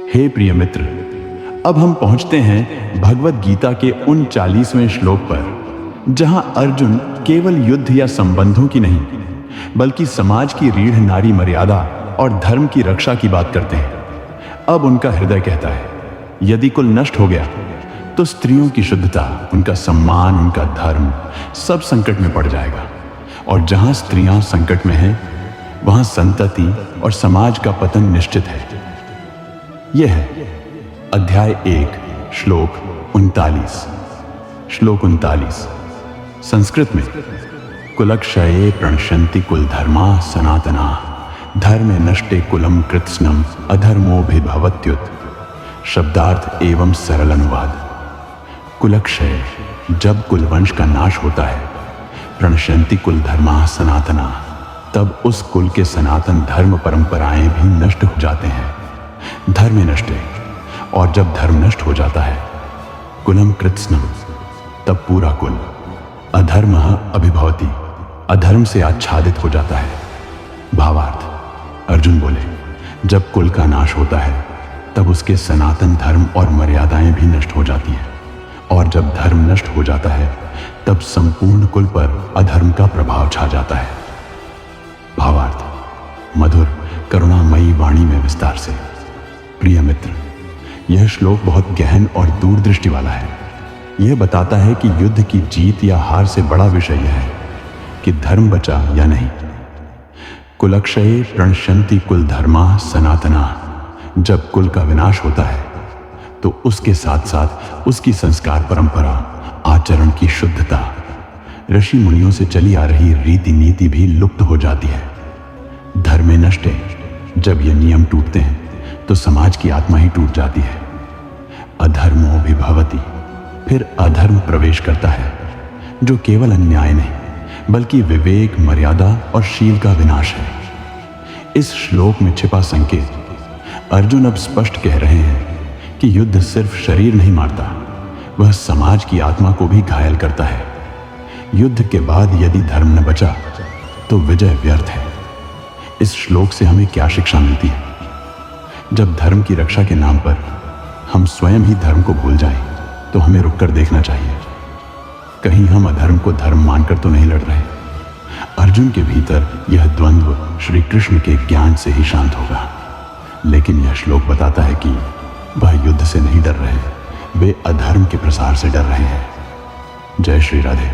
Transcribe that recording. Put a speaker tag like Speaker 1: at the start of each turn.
Speaker 1: हे प्रिय मित्र, अब हम पहुंचते हैं भगवत गीता के उन 40वें श्लोक पर, जहां अर्जुन केवल युद्ध या संबंधों की नहीं, बल्कि समाज की रीढ़ नारी मर्यादा और धर्म की रक्षा की बात करते हैं। अब उनका हृदय कहता है, यदि कुल नष्ट हो गया तो स्त्रियों की शुद्धता, उनका सम्मान, उनका धर्म सब संकट में पड़ जाएगा। और जहां स्त्रियां संकट में हैं, वहां संतति और समाज का पतन निश्चित है। यह है अध्याय 1 श्लोक 39। श्लोक 39 संस्कृत में, कुलक्षये प्रणश्यन्ति कुल धर्मा सनातना धर्मे नष्टे कुलम कृत्स्नम अधर्मोभिभवत्युत। शब्दार्थ एवं सरल अनुवाद। कुलक्षय, जब कुलवंश का नाश होता है, प्रणश्यन्ति कुल धर्मा सनातना, तब उस कुल के सनातन धर्म परंपराएं भी नष्ट हो जाते हैं। धर्म नष्टे, और जब धर्म नष्ट हो जाता है, कुलम कृत्स्नम, तब पूरा कुल अधर्म अभिभवति, अधर्म से आच्छादित हो जाता है। भावार्थ, अर्जुन बोले, जब कुल का नाश होता है तब उसके सनातन धर्म और मर्यादाएं भी नष्ट हो जाती हैं, और जब धर्म नष्ट हो जाता है तब संपूर्ण कुल पर अधर्म का प्रभाव छा जाता है। भावार्थ, मधुर करुणामयी वाणी में विस्तार से। प्रिय मित्र, यह श्लोक बहुत गहन और दूरदृष्टि वाला है। यह बताता है कि युद्ध की जीत या हार से बड़ा विषय यह है कि धर्म बचा या नहीं। कुलक्षये प्रणश्यन्ति कुल धर्मा सनातना, जब कुल का विनाश होता है तो उसके साथ साथ उसकी संस्कार परंपरा, आचरण की शुद्धता, ऋषि मुनियों से चली आ रही रीति नीति भी लुप्त हो जाती है। धर्मे नष्टे, जब ये नियम टूटते हैं तो समाज की आत्मा ही टूट जाती है। अधर्मोभिभवति, फिर अधर्म प्रवेश करता है, जो केवल अन्याय नहीं बल्कि विवेक, मर्यादा और शील का विनाश है। इस श्लोक में छिपा संकेत, अर्जुन अब स्पष्ट कह रहे हैं कि युद्ध सिर्फ शरीर नहीं मारता, वह समाज की आत्मा को भी घायल करता है। युद्ध के बाद यदि धर्म न बचा तो विजय व्यर्थ है। इस श्लोक से हमें क्या शिक्षा मिलती है? जब धर्म की रक्षा के नाम पर हम स्वयं ही धर्म को भूल जाएं, तो हमें रुककर देखना चाहिए, कहीं हम अधर्म को धर्म मानकर तो नहीं लड़ रहे। अर्जुन के भीतर यह द्वंद्व श्री कृष्ण के ज्ञान से ही शांत होगा। लेकिन यह श्लोक बताता है कि वह युद्ध से नहीं डर रहे, वे अधर्म के प्रसार से डर रहे हैं। जय श्री राधे।